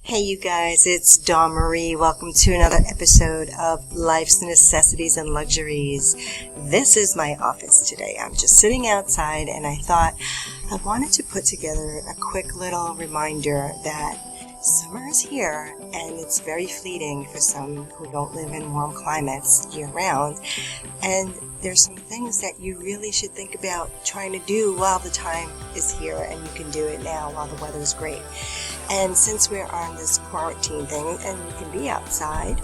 Hey you guys, it's Dawn Marie. Welcome to another episode of Life's Necessities and Luxuries. This is my office today. I'm just sitting outside and I thought I wanted to put together a quick little reminder that summer is here and it's very fleeting for some who don't live in warm climates year round. And there's some things that you really should think about trying to do while the time is here, and you can do it now while the weather is great. And since we're on this quarantine thing and you can be outside,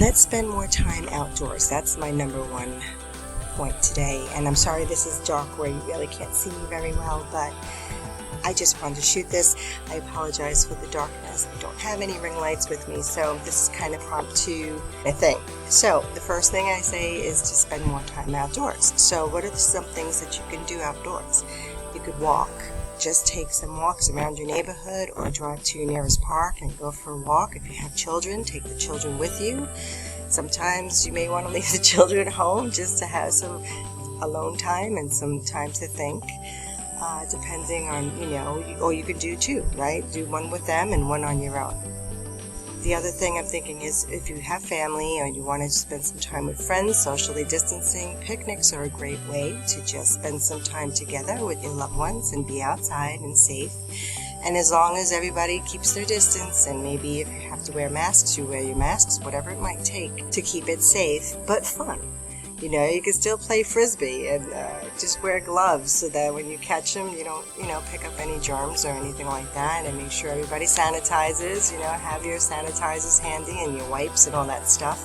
let's spend more time outdoors. That's my number one point today. And I'm sorry this is dark where you really can't see me very well, but I just wanted to shoot this. I apologize for the darkness. I don't have any ring lights with me, so this is kind of impromptu thing. So the first thing I say is to spend more time outdoors. So what are some things that you can do outdoors? You could walk. Just take some walks around your neighborhood or drive to your nearest park and go for a walk. If you have children, take the children with you. Sometimes you may want to leave the children at home just to have some alone time and some time to think. Depending on, or you could do two, right? Do one with them and one on your own. The other thing I'm thinking is if you have family or you want to spend some time with friends, socially distancing, picnics are a great way to just spend some time together with your loved ones and be outside and safe. And as long as everybody keeps their distance, and maybe if you have to wear masks, you wear your masks, whatever it might take to keep it safe, but fun. You can still play frisbee and just wear gloves so that when you catch them, you don't, pick up any germs or anything like that. And make sure everybody sanitizes, have your sanitizers handy and your wipes and all that stuff.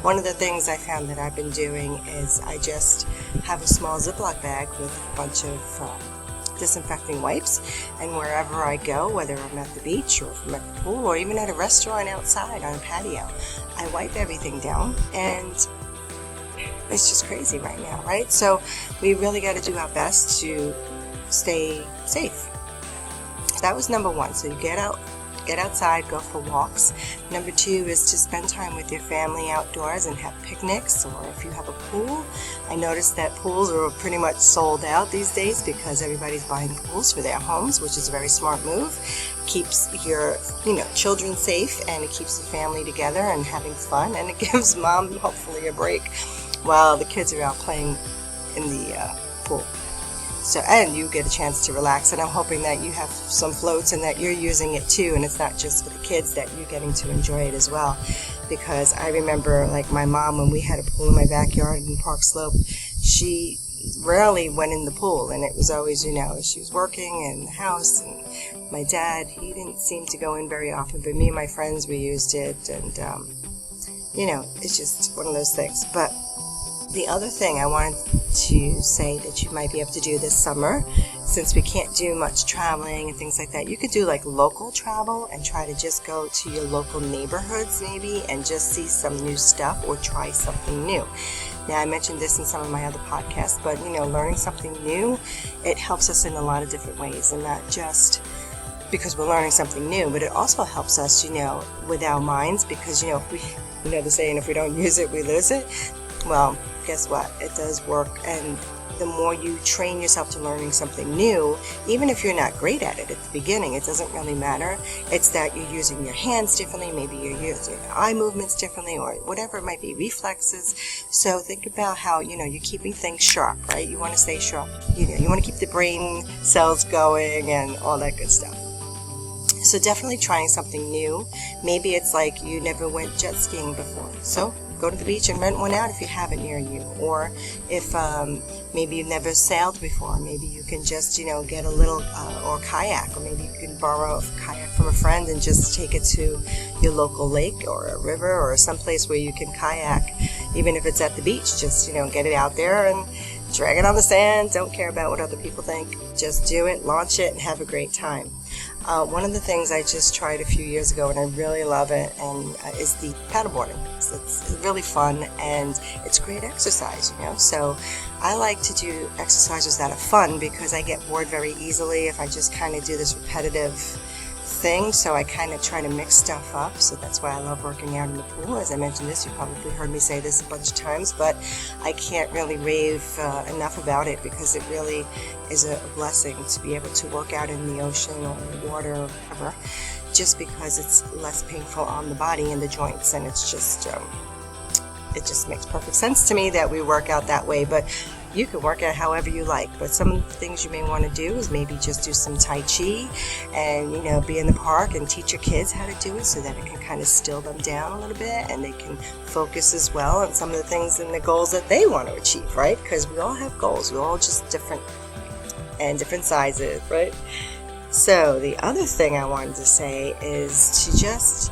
One of the things I found that I've been doing is I just have a small Ziploc bag with a bunch of disinfecting wipes, and wherever I go, whether I'm at the beach or if I'm at the pool or even at a restaurant outside on a patio, I wipe everything down, and it's just crazy right now, right? So we really got to do our best to stay safe. That was number one. So you get outside, go for walks. Number two is to spend time with your family outdoors and have picnics, or if you have a pool. I noticed that pools are pretty much sold out these days because everybody's buying pools for their homes, which is a very smart move. Keeps your children safe, and it keeps the family together and having fun, and it gives mom hopefully a break while the kids are out playing in the pool. So, and you get a chance to relax, and I'm hoping that you have some floats and that you're using it too, and it's not just for the kids, that you're getting to enjoy it as well. Because I remember, like my mom, when we had a pool in my backyard in Park Slope, she rarely went in the pool, and it was always, she was working in the house, and my dad, he didn't seem to go in very often, but me and my friends, we used it, and it's just one of those things. But the other thing I wanted to say that you might be able to do this summer, since we can't do much traveling and things like that, you could do like local travel and try to just go to your local neighborhoods maybe and just see some new stuff or try something new. Now, I mentioned this in some of my other podcasts, but learning something new, it helps us in a lot of different ways, and not just because we're learning something new, but it also helps us, with our minds, because, if we, the saying, if we don't use it, we lose it. Well, guess what? It does work, and the more you train yourself to learning something new, even if you're not great at it at the beginning, it doesn't really matter. It's that you're using your hands differently, maybe you're using your eye movements differently, or whatever it might be, reflexes. So think about how, you're keeping things sharp, right? You want to stay sharp. You want to keep the brain cells going and all that good stuff. So definitely trying something new. Maybe it's like you never went jet skiing before, so go to the beach and rent one out if you have it near you. Or if maybe you've never sailed before, maybe you can just get a little or kayak, or maybe you can borrow a kayak from a friend and just take it to your local lake or a river or someplace where you can kayak, even if it's at the beach. Just get it out there and drag it on the sand. Don't care about what other people think. Just do it, launch it, and have a great time. One of the things I just tried a few years ago, and I really love it, and is the paddleboarding. So it's really fun, and it's great exercise, So I like to do exercises that are fun because I get bored very easily if I just kind of do this repetitive thing. So I kind of try to mix stuff up. So that's why I love working out in the pool. As I mentioned this, you probably heard me say this a bunch of times, but I can't really rave enough about it because it really is a blessing to be able to work out in the ocean or in the water or whatever. just because it's less painful on the body and the joints, and it's just it just makes perfect sense to me that we work out that way. But you can work out however you like. But some of the things you may want to do is maybe just do some Tai Chi and, be in the park and teach your kids how to do it so that it can kind of still them down a little bit and they can focus as well on some of the things and the goals that they want to achieve, right? Because we all have goals. We're all just different and different sizes, right? So the other thing I wanted to say is to just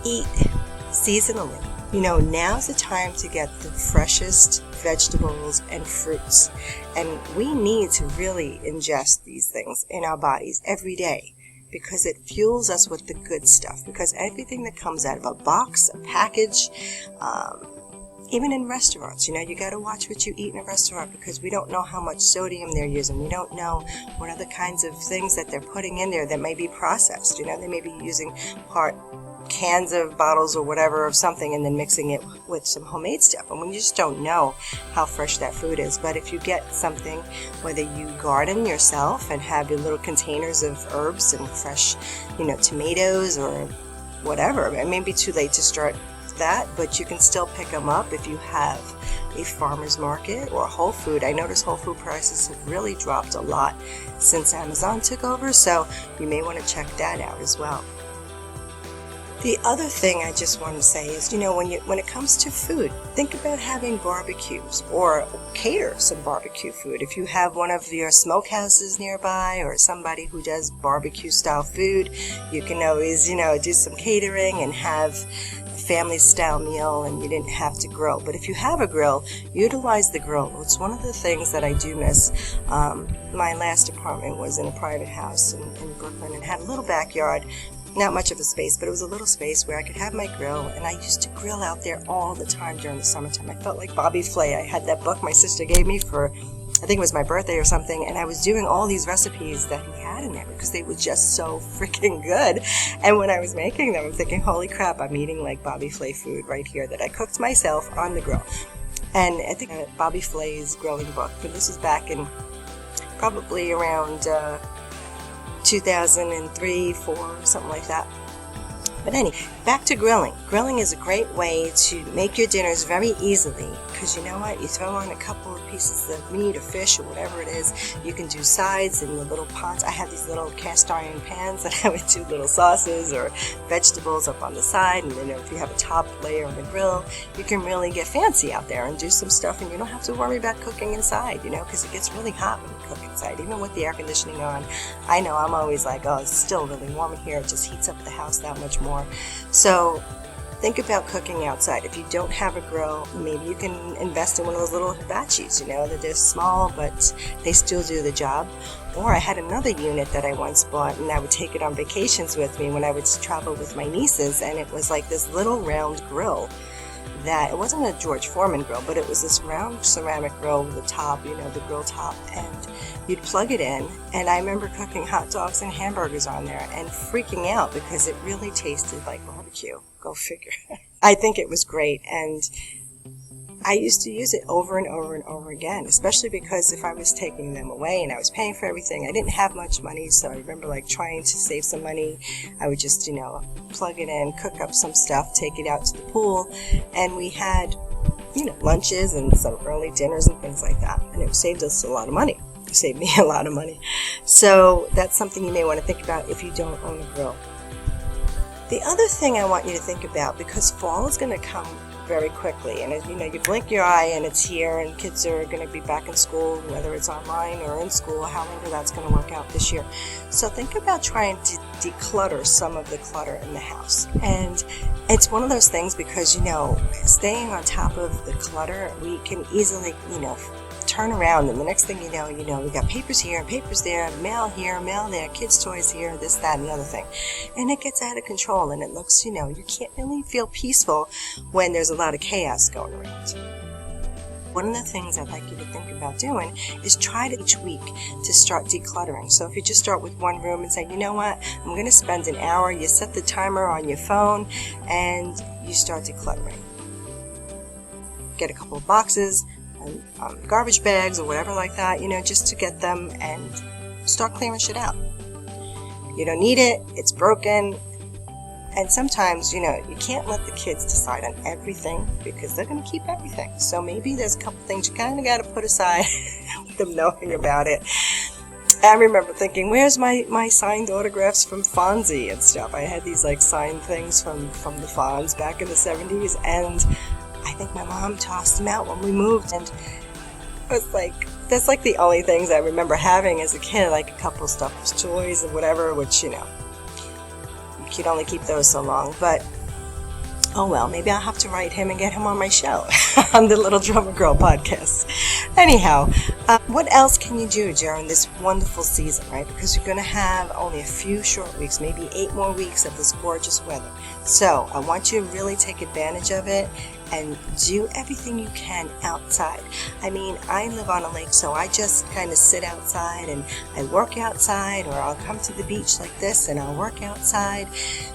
eat seasonally. Now's the time to get the freshest vegetables and fruits. And we need to really ingest these things in our bodies every day because it fuels us with the good stuff. Because everything that comes out of a box, a package, even in restaurants, you got to watch what you eat in a restaurant because we don't know how much sodium they're using. We don't know what other kinds of things that they're putting in there that may be processed. They may be using cans of bottles or whatever of something and then mixing it with some homemade stuff, and we just don't know how fresh that food is. But if you get something, whether you garden yourself and have your little containers of herbs and fresh tomatoes or whatever, it may be too late to start that, but you can still pick them up if you have a farmer's market or a Whole Food. I notice Whole Food prices have really dropped a lot since Amazon took over, so you may want to check that out as well. The other thing I just want to say is, when it comes to food, think about having barbecues or cater some barbecue food. If you have one of your smokehouses nearby or somebody who does barbecue style food, you can always, do some catering and have a family style meal, and you didn't have to grill. But if you have a grill, utilize the grill. It's one of the things that I do miss. My last apartment was in a private house in Brooklyn and had a little backyard. Not much of a space, but it was a little space where I could have my grill, and I used to grill out there all the time during the summertime. I felt like Bobby Flay. I had that book my sister gave me for, I think it was my birthday or something, and I was doing all these recipes that he had in there because they were just so freaking good. And when I was making them, I'm thinking, holy crap, I'm eating like Bobby Flay food right here that I cooked myself on the grill. And I think Bobby Flay's grilling book, but this was back in probably around 2003, 4, something like that. But anyway, back to grilling. Grilling is a great way to make your dinners very easily because you know what? You throw on a couple of pieces of meat or fish or whatever it is. You can do sides in the little pots. I have these little cast iron pans that I would do little sauces or vegetables up on the side. And then if you have a top layer on the grill, you can really get fancy out there and do some stuff, and you don't have to worry about cooking inside, because it gets really hot when you cook inside. Even with the air conditioning on, I know I'm always like, oh, it's still really warm in here. It just heats up the house that much more. So think about cooking outside. If you don't have a grill, maybe you can invest in one of those little hibachis, that they're small, but they still do the job. Or I had another unit that I once bought, and I would take it on vacations with me when I would travel with my nieces, and it was like this little round grill that, it wasn't a George Foreman grill, but it was this round ceramic grill with the top, the grill top, and you'd plug it in, and I remember cooking hot dogs and hamburgers on there and freaking out because it really tasted like barbecue. Go figure. I think it was great, and I used to use it over and over and over again, especially because if I was taking them away and I was paying for everything, I didn't have much money, so I remember trying to save some money. I would just, plug it in, cook up some stuff, take it out to the pool, and we had, lunches and some early dinners and things like that, and it saved us a lot of money. It saved me a lot of money. So that's something you may want to think about if you don't own a grill. The other thing I want you to think about, because fall is going to come very quickly, and you blink your eye and it's here, and kids are going to be back in school, whether it's online or in school, however that's going to work out this year. So think about trying to declutter some of the clutter in the house. And it's one of those things because staying on top of the clutter, we can easily turn around, and the next thing you know, we got papers here and papers there, mail here, mail there, kids' toys here, this, that, and the other thing. And it gets out of control, and it looks, you can't really feel peaceful when there's a lot of chaos going around. One of the things I'd like you to think about doing is try to each week to start decluttering. So if you just start with one room and say, you know what, I'm going to spend an hour, you set the timer on your phone, and you start decluttering. Get a couple of boxes, garbage bags or whatever like that, just to get them and start clearing shit out. You don't need it. It's broken. And sometimes, you can't let the kids decide on everything because they're going to keep everything. So maybe there's a couple things you kind of got to put aside with them knowing about it. I remember thinking, where's my signed autographs from Fonzie and stuff? I had these signed things from the Fonz back in the 70s, and I think my mom tossed them out when we moved. And it was that's the only things I remember having as a kid, a couple stuffed toys and whatever, which, you could only keep those so long. But oh well, maybe I'll have to write him and get him on my show on the Little Drummer Girl podcast. Anyhow, what else can you do during this wonderful season, right? Because you're going to have only a few short weeks, maybe 8 more weeks of this gorgeous weather. So I want you to really take advantage of it and do everything you can outside. I mean, I live on a lake, so I just kind of sit outside and I work outside, or I'll come to the beach like this and I'll work outside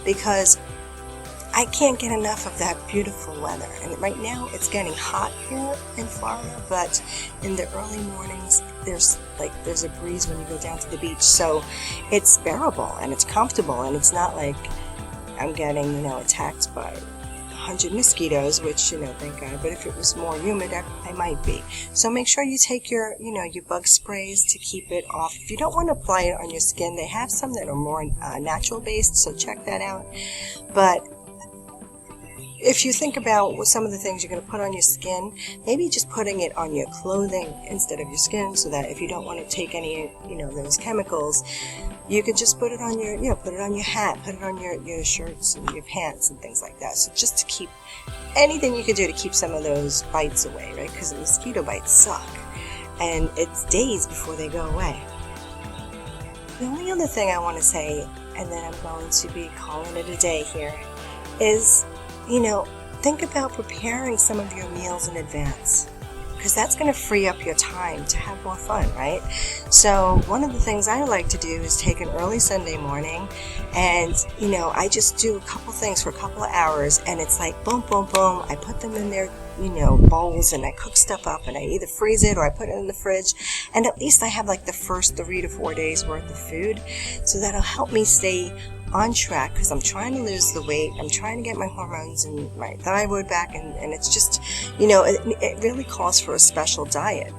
because I can't get enough of that beautiful weather. And right now it's getting hot here in Florida, but in the early mornings there's a breeze when you go down to the beach. So it's bearable and it's comfortable, and it's not like I'm getting, attacked by 100 mosquitoes, which, thank God. But if it was more humid, I might be. So make sure you take your bug sprays to keep it off. If you don't want to apply it on your skin, they have some that are more natural based, so check that out. But if you think about some of the things you're going to put on your skin, maybe just putting it on your clothing instead of your skin, so that if you don't want to take any, those chemicals, you can just put it on your, put it on your hat, put it on your shirts and your pants and things like that. So just to keep anything you can do to keep some of those bites away, right? Because the mosquito bites suck, and it's days before they go away. The only other thing I want to say, and then I'm going to be calling it a day here, is think about preparing some of your meals in advance, because that's going to free up your time to have more fun, right? So one of the things I like to do is take an early Sunday morning and, I just do a couple things for a couple of hours, and it's like boom, boom, boom. I put them in their, bowls, and I cook stuff up, and I either freeze it or I put it in the fridge, and at least I have the first 3 to 4 days worth of food. So that'll help me stay on track, because I'm trying to lose the weight. I'm trying to get my hormones and my thyroid back, and it's just, it really calls for a special diet,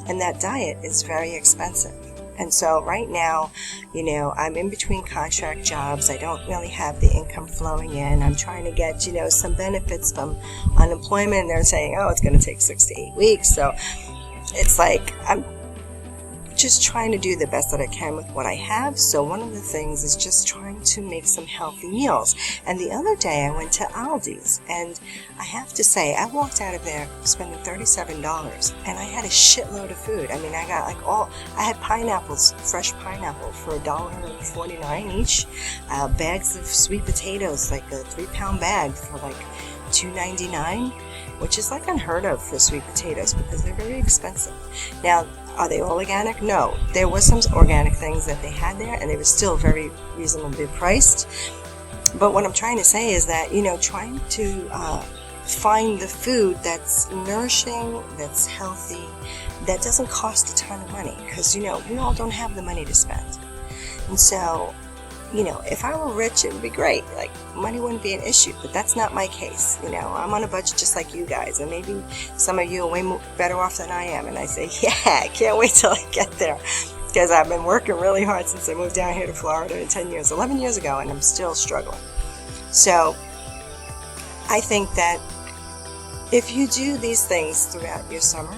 and that diet is very expensive. And so right now, I'm in between contract jobs. I don't really have the income flowing in. I'm trying to get, some benefits from unemployment. They're saying, oh, it's going to take 6 to 8 weeks. So it's I'm just trying to do the best that I can with what I have. So one of the things is just trying to make some healthy meals. And the other day I went to Aldi's, and I have to say, I walked out of there spending $37, and I had a shitload of food. I mean, I got I had pineapples, fresh pineapple for $1.49 each, bags of sweet potatoes, a 3-pound bag for $2.99, which is unheard of for sweet potatoes because they're very expensive. Now, are they all organic? No. There was some organic things that they had there, and they were still very reasonably priced. But what I'm trying to say is that, trying to find the food that's nourishing, that's healthy, that doesn't cost a ton of money, because, we all don't have the money to spend. And so, if I were rich, it would be great. Money wouldn't be an issue, but that's not my case. I'm on a budget just like you guys, and maybe some of you are way better off than I am. And I say, yeah, I can't wait till I get there, because I've been working really hard since I moved down here to Florida 11 years ago, and I'm still struggling. So I think that if you do these things throughout your summer,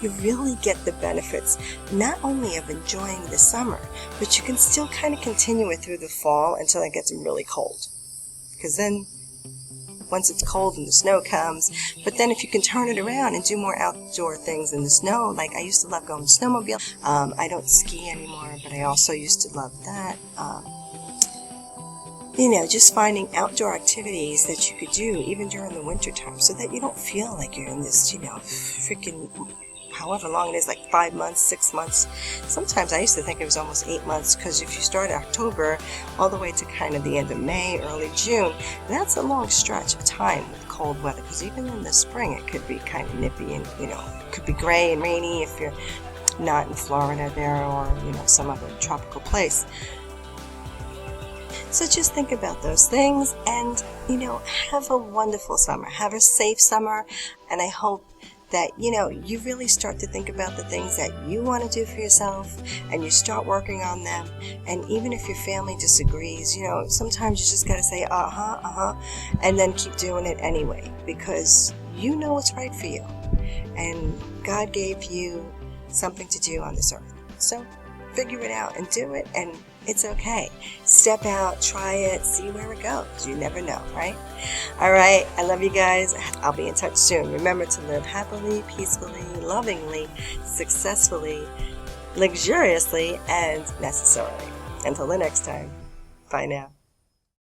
you really get the benefits, not only of enjoying the summer, but you can still kind of continue it through the fall until it gets really cold. Because then, once it's cold and the snow comes, but then if you can turn it around and do more outdoor things in the snow, I used to love going to snowmobile. I don't ski anymore, but I also used to love that. Just finding outdoor activities that you could do even during the winter time, so that you don't feel like you're in this, freaking however long it is, 5 months, 6 months. Sometimes I used to think it was almost 8 months, because if you start October all the way to kind of the end of May, early June, that's a long stretch of time with cold weather, because even in the spring it could be kind of nippy and, it could be gray and rainy if you're not in Florida there, or, some other tropical place. So just think about those things and, have a wonderful summer. Have a safe summer. And I hope that, you really start to think about the things that you want to do for yourself and you start working on them. And even if your family disagrees, sometimes you just got to say, and then keep doing it anyway, because you know what's right for you. And God gave you something to do on this earth. So figure it out and do it, and it's okay. Step out, try it, see where it goes. You never know, right? All right, I love you guys. I'll be in touch soon. Remember to live happily, peacefully, lovingly, successfully, luxuriously, and necessarily. Until the next time, bye now.